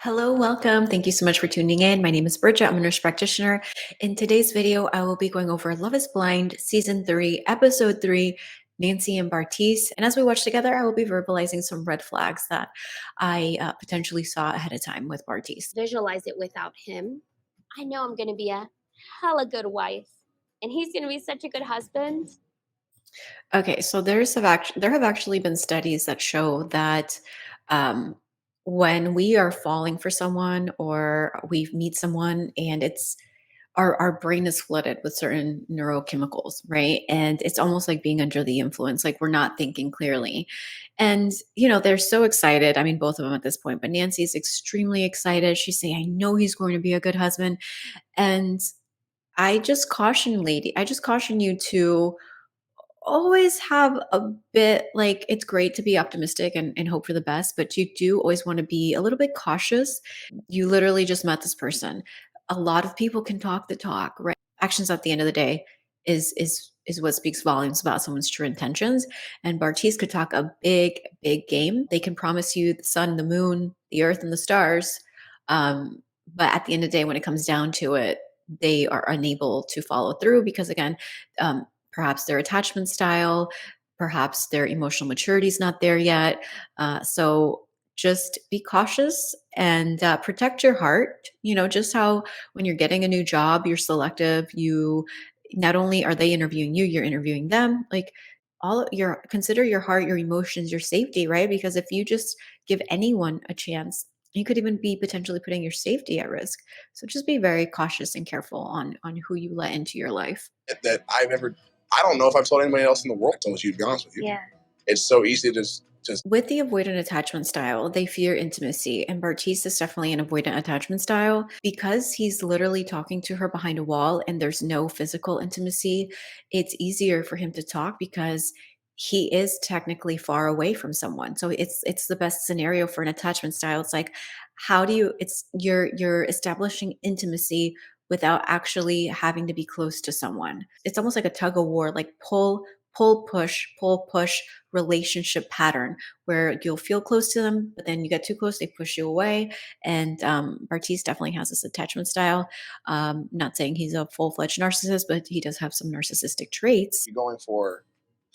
Hello, welcome. Thank you so much for tuning in. My name is Bridget. I'm a nurse practitioner. In today's video, I will be going over Love is Blind, Season 3, Episode 3, Nancy and Bartise. And as we watch together, I will be verbalizing some red flags that I potentially saw ahead of time with Bartise. Visualize it without him. I know I'm going to be a hella good wife, and he's going to be such a good husband. Okay, so there have actually been studies that show that um, when we are falling for someone or we meet someone and it's our brain is flooded with certain neurochemicals, right? And it's almost like being under the influence, like we're not thinking clearly. And they're so excited. I mean, both of them at this point, but Nancy's extremely excited. She's saying, "I know he's going to be a good husband." And I just caution you to always have a bit like it's great to be optimistic and hope for the best, but you do always want to be a little bit cautious. You literally just met this person. A lot of people can talk the talk, right? Actions at the end of the day is what speaks volumes about someone's true intentions. And Bartiz could talk a big game. They can promise you the sun, the moon, the earth, and the stars. But at the end of the day, when it comes down to it, they are unable to follow through because again, perhaps their attachment style, perhaps their emotional maturity is not there yet. So just be cautious and protect your heart. Just how when you're getting a new job, you're selective. You not only are they interviewing you, you're interviewing them. Like consider your heart, your emotions, your safety, right? Because if you just give anyone a chance, you could even be potentially putting your safety at risk. So just be very cautious and careful on who you let into your life. That I don't know if I've told anybody else in the world, unless you, to be honest with you. Yeah. It's so easy to just With the avoidant attachment style, they fear intimacy, and Bartise is definitely an avoidant attachment style because he's literally talking to her behind a wall and there's no physical intimacy. It's easier for him to talk because he is technically far away from someone. So it's the best scenario for an attachment style. It's like how do you it's you're establishing intimacy without actually having to be close to someone. It's almost like a tug of war, like pull push relationship pattern where you'll feel close to them, but then you get too close, they push you away. And Bartiz definitely has this attachment style. Not saying he's a full fledged narcissist, but he does have some narcissistic traits. you're going for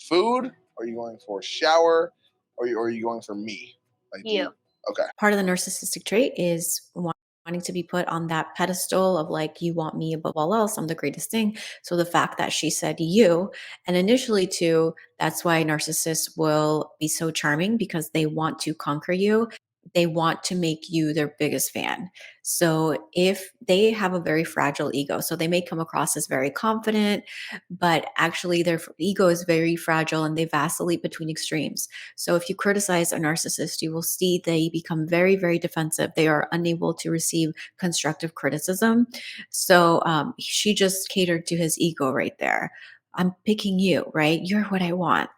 food, or you going for shower, or are you going for me? Like You. Okay. Part of the narcissistic trait is wanting to be put on that pedestal of like, you want me above all else. I'm the greatest thing. So the fact that she said you, and initially too, that's why narcissists will be so charming because they want to conquer you. They want to make you their biggest fan. So if they have a very fragile ego, so they may come across as very confident, but actually their ego is very fragile and they vacillate between extremes. So if you criticize a narcissist, you will see they become very defensive. They are unable to receive constructive criticism. So she just catered to his ego right there. I'm picking you, right? You're what I want.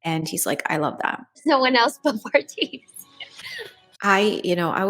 And he's like, I love that. No one else but Bartise. I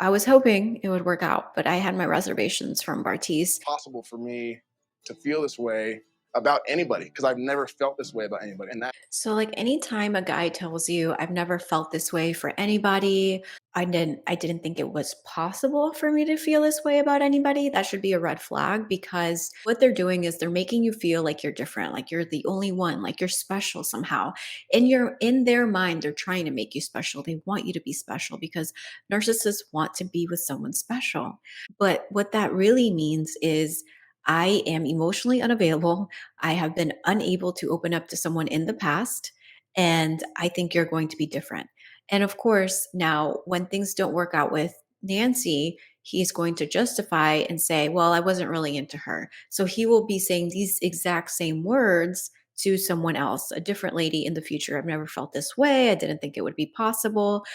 was hoping it would work out, but I had my reservations from Bartiz. Possible for me to feel this way about anybody because I've never felt this way about anybody, and that So like anytime a guy tells you I've never felt this way for anybody, I didn't think it was possible for me to feel this way about anybody, that should be a red flag because what they're doing is they're making you feel like you're different, like you're the only one, like you're special somehow. In their mind, they're trying to make you special. They want you to be special because narcissists want to be with someone special. But what that really means is I am emotionally unavailable. I have been unable to open up to someone in the past, and I think you're going to be different. And of course, now when things don't work out with Nancy, he's going to justify and say, well, I wasn't really into her. So he will be saying these exact same words to someone else, a different lady in the future. I've never felt this way. I didn't think it would be possible.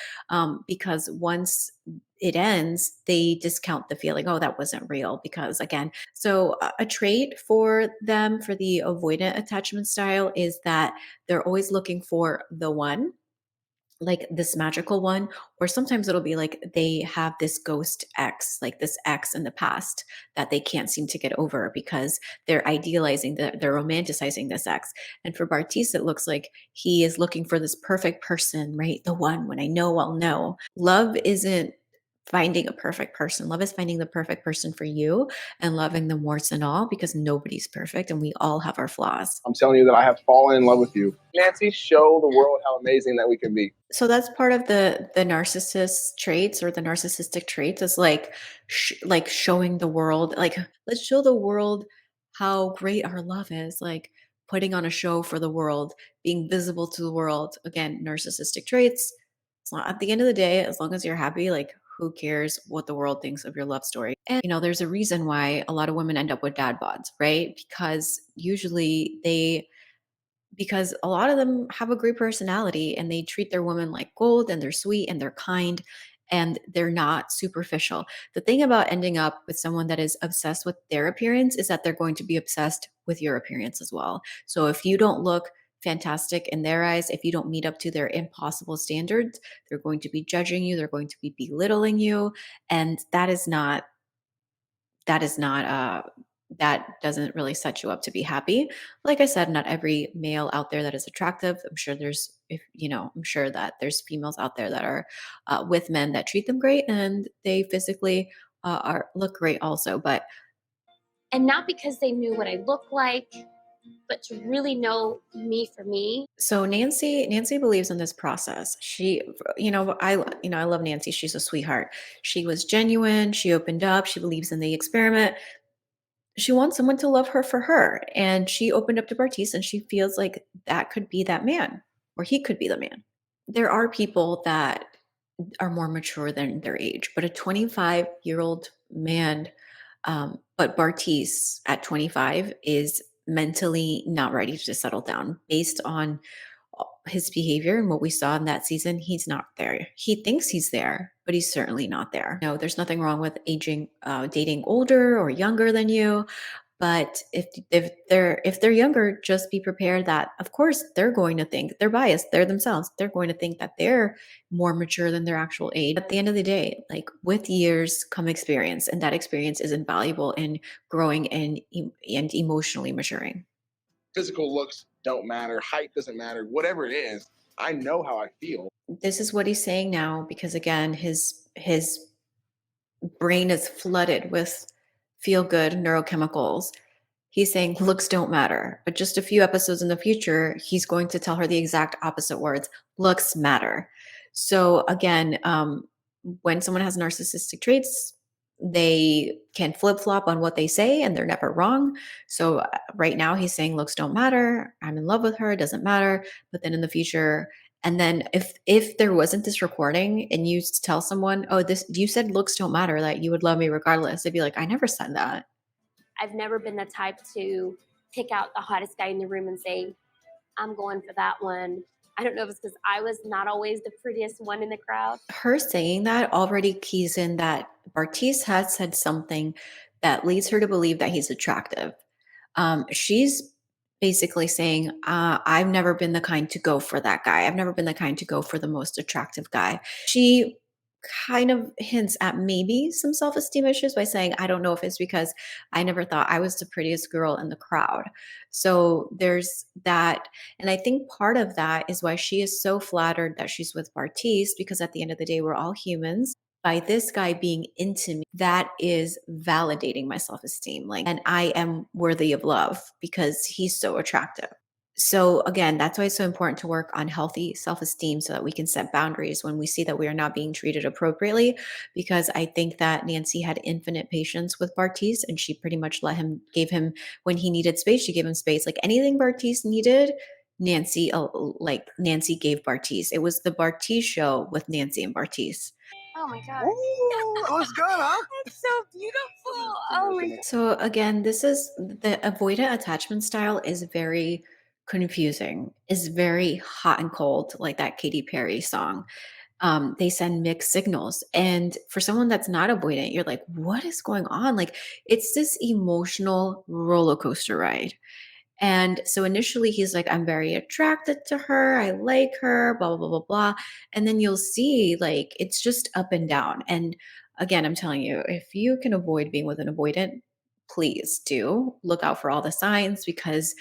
Because once it ends, they discount the feeling, oh, that wasn't real. Because again, so a trait for them for the avoidant attachment style is that they're always looking for the one, like this magical one, or sometimes it'll be like they have this ghost ex, like this ex in the past that they can't seem to get over because they're idealizing, they're romanticizing this ex. And for Bartiz, it looks like he is looking for this perfect person, right? The one, when I know, I'll know. Love isn't finding a perfect person. Love is finding the perfect person for you and loving them warts and all, because nobody's perfect and we all have our flaws. I'm telling you that I have fallen in love with you. Nancy, show the world how amazing that we can be. So that's part of the narcissist traits, or the narcissistic traits, is like like showing the world, like, let's show the world how great our love is, like putting on a show for the world, being visible to the world. Again, narcissistic traits. It's not, at the end of the day, as long as you're happy, like, who cares what the world thinks of your love story? And there's a reason why a lot of women end up with dad bods, right? Because usually because a lot of them have a great personality and they treat their women like gold, and they're sweet and they're kind and they're not superficial. The thing about ending up with someone that is obsessed with their appearance is that they're going to be obsessed with your appearance as well. So if you don't look fantastic in their eyes, if you don't meet up to their impossible standards, they're going to be judging you, they're going to be belittling you, and that is not that doesn't really set you up to be happy. Like I said, not every male out there that is attractive. I'm sure there's, if I'm sure that there's females out there that are with men that treat them great and they physically are look great also. But And not because they knew what I looked like, but to really know me for me. so Nancy believes in this process. She, I love Nancy. She's a sweetheart. She was genuine. She opened up. She believes in the experiment. She wants someone to love her for her, and she opened up to Bartise, and she feels like that could be that man, or he could be the man. There are people that are more mature than their age, but a 25-year-old man, but Bartise at 25 is mentally not ready to settle down based on his behavior and what we saw in that season. He's not there. He thinks he's there, but he's certainly not there. No, there's nothing wrong with dating older or younger than you. But if they're younger, just be prepared that of course they're going to think they're biased. They're themselves. They're going to think that they're more mature than their actual age. At the end of the day, like, with years come experience, and that experience is invaluable in growing and emotionally maturing. Physical looks don't matter. Height doesn't matter. Whatever it is, I know how I feel. This is what he's saying now, because again, his brain is flooded with feel good neurochemicals. He's saying looks don't matter, but just a few episodes in the future, he's going to tell her the exact opposite words: looks matter. So again, when someone has narcissistic traits, they can flip flop on what they say and they're never wrong. So right now he's saying looks don't matter. I'm in love with her. It doesn't matter. But then in the future, and then if there wasn't this recording and you tell someone, oh, this, you said looks don't matter, that you would love me regardless, they'd be like, I never said that. I've never been the type to pick out the hottest guy in the room and say, I'm going for that one. I don't know if it's because I was not always the prettiest one in the crowd. Her saying that already keys in that Bartise has said something that leads her to believe that he's attractive. She's basically saying, I've never been the kind to go for that guy. I've never been the kind to go for the most attractive guy. She kind of hints at maybe some self esteem issues by saying, I don't know if it's because I never thought I was the prettiest girl in the crowd. So there's that. And I think part of that is why she is so flattered that she's with Bartise, because at the end of the day, we're all humans. By this guy being into me, that is validating my self-esteem. Like, and I am worthy of love because he's so attractive. So again, that's why it's so important to work on healthy self-esteem so that we can set boundaries when we see that we are not being treated appropriately. Because I think that Nancy had infinite patience with Bartise, and she pretty much gave him, when he needed space, she gave him space. Like, anything Bartise needed, Nancy gave Bartise. It was the Bartise show with Nancy and Bartise. Oh my God. Ooh, that was good, huh? It's so beautiful. Oh my God. So again, this is the avoidant attachment style is very confusing, is very hot and cold, like that Katy Perry song. They send mixed signals. And for someone that's not avoidant, you're like, what is going on? Like, it's this emotional roller coaster ride. And so initially he's like, I'm very attracted to her. I like her, blah, blah, blah, blah, blah. And then you'll see, like, it's just up and down. And again, I'm telling you, if you can avoid being with an avoidant, please do look out for all the signs, because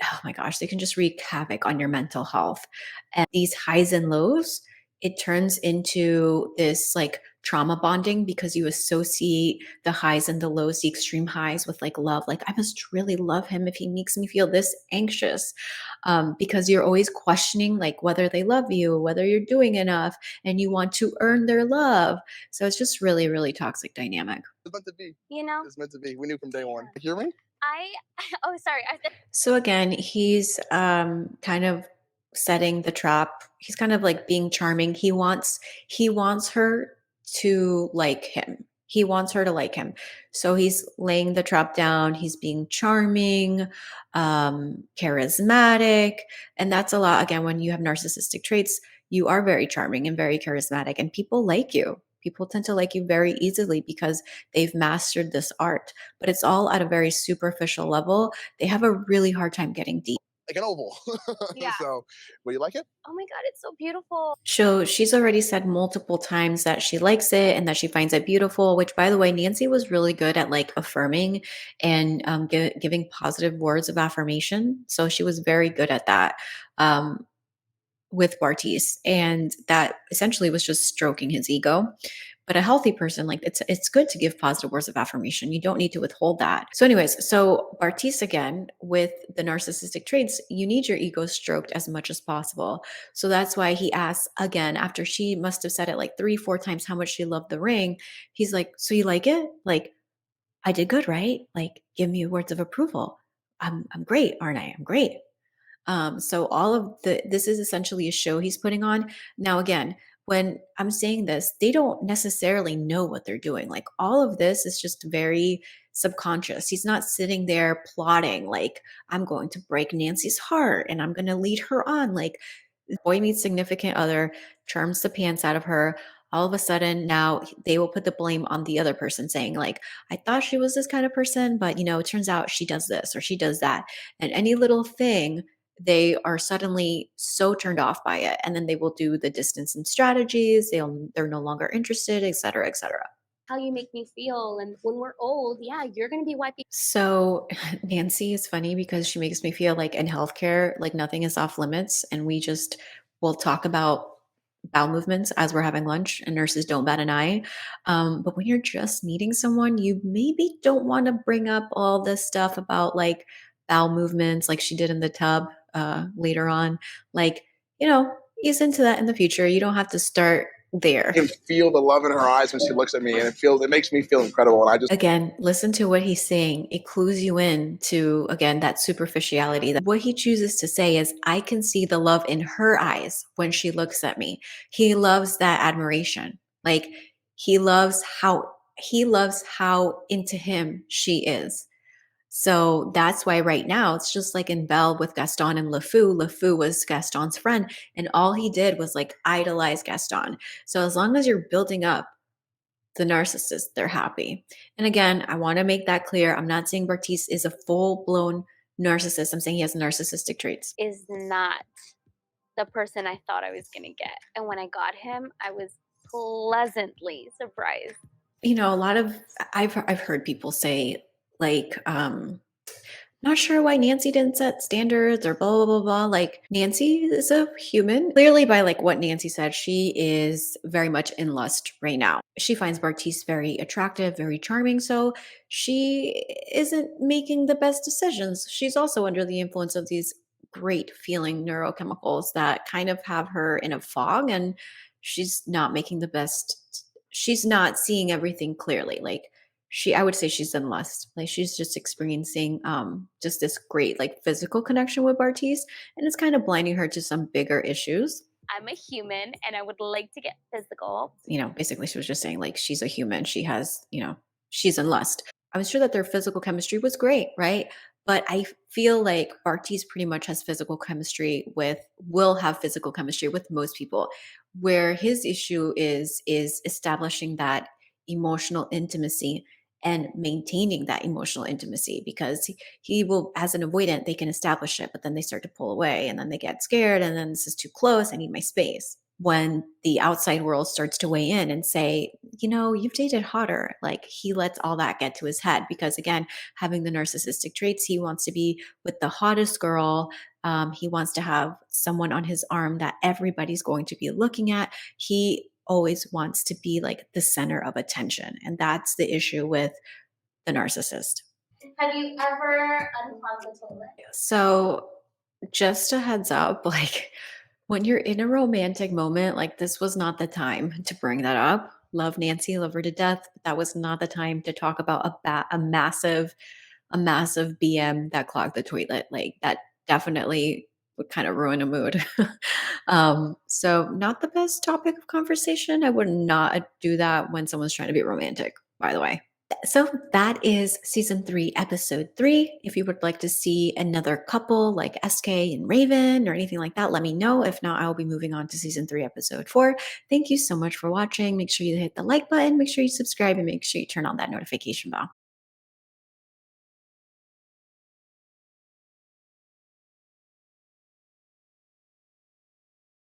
oh my gosh, they can just wreak havoc on your mental health. And these highs and lows, it turns into this like trauma bonding because you associate the highs and the lows, the extreme highs with like love. Like, I must really love him if he makes me feel this anxious. Because you're always questioning like whether they love you, whether you're doing enough, and you want to earn their love. So it's just really, really toxic dynamic. It's meant to be. You know, It's meant to be. We knew from day one. You hear me? I, oh, sorry. So again, he's kind of setting the trap. He's kind of like being charming. He wants her to like him. He wants her to like him. So he's laying the trap down. He's being charming, charismatic, and that's a lot. Again, when you have narcissistic traits, you are very charming and very charismatic, and people like you. People tend to like you very easily because they've mastered this art, but it's all at a very superficial level. They have a really hard time getting deep. Like an oval. Yeah. So, will you like it? Oh my God, it's so beautiful. So she's already said multiple times that she likes it and that she finds it beautiful, which by the way, Nancy was really good at like affirming and giving positive words of affirmation. So she was very good at that. With Bartise, and that essentially was just stroking his ego. But a healthy person, like it's good to give positive words of affirmation. You don't need to withhold that. So, anyways, so Bartise again with the narcissistic traits, you need your ego stroked as much as possible. So that's why he asks again after she must have said it like 3, 4 times how much she loved the ring. He's like, "So you like it? Like I did good, right? Like give me words of approval. I'm great, aren't I? I'm great." So all of this is essentially a show he's putting on. Now, again, when I'm saying this, they don't necessarily know what they're doing. Like all of this is just very subconscious. He's not sitting there plotting, like, I'm going to break Nancy's heart and I'm going to lead her on. Like, the boy meets significant other, charms the pants out of her. All of a sudden, now they will put the blame on the other person, saying, like, I thought she was this kind of person, but it turns out she does this or she does that. And any little thing they are suddenly so turned off by it, and then they will do the distance and strategies, they're no longer interested, et cetera, et cetera. How you make me feel. And when we're old, yeah, you're going to be wiping. So Nancy is funny because she makes me feel like in healthcare like nothing is off limits, and we just will talk about bowel movements as we're having lunch, and nurses don't bat an eye. But when you're just meeting someone, you maybe don't want to bring up all this stuff about like bowel movements like she did in the tub later on. Like, ease into that in the future. You don't have to start there. I can feel the love in her eyes when she looks at me, and it makes me feel incredible. And I just Again, listen to what he's saying. It clues you in to, again, that superficiality. That what he chooses to say is, I can see the love in her eyes when she looks at me. He loves that admiration. Like he loves how into him she is. So that's why right now it's just like in Belle with Gaston and LeFou. LeFou was Gaston's friend, and all he did was like idolize Gaston. So as long as you're building up the narcissist, they're happy. And again, I want to make that clear. I'm not saying Bartise is a full blown narcissist. I'm saying he has narcissistic traits. Is not the person I thought I was going to get. And when I got him, I was pleasantly surprised. A lot of I've heard people say like not sure why Nancy didn't set standards or blah, blah, blah, blah. Like, Nancy is a human. Clearly, by like what Nancy said, she is very much in lust right now. She finds Bartise very attractive, very charming. So she isn't making the best decisions. She's also under the influence of these great feeling neurochemicals that kind of have her in a fog, and she's not making the best, she's not seeing everything clearly. Like, I would say she's in lust. Like she's just experiencing just this great like physical connection with Bartise, and it's kind of blinding her to some bigger issues. I'm a human and I would like to get physical. Basically she was just saying like she's a human. She has, she's in lust. I'm sure that their physical chemistry was great, right? But I feel like Bartise pretty much has physical chemistry will have physical chemistry with most people. Where his issue is establishing that emotional intimacy and maintaining that emotional intimacy, because he will, as an avoidant, they can establish it, but then they start to pull away and then they get scared and then this is too close. I need my space. when the outside world starts to weigh in and say, you've dated hotter. Like he lets all that get to his head because, again, having the narcissistic traits, he wants to be with the hottest girl. He wants to have someone on his arm that everybody's going to be looking at. He always wants to be like the center of attention. And that's the issue with the narcissist. Have you ever unclogged the toilet? So, just a heads up, like when you're in a romantic moment, like this was not the time to bring that up. Love Nancy, love her to death, but that was not the time to talk about a massive BM that clogged the toilet. Like that definitely would kind of ruin a mood. So not the best topic of conversation. I would not do that when someone's trying to be romantic, by the way. So that is season 3, episode 3. If you would like to see another couple like SK and Raven or anything like that, let me know. If not, I will be moving on to season 3, episode 4. Thank you so much for watching. Make sure you hit the like button, make sure you subscribe, and make sure you turn on that notification bell.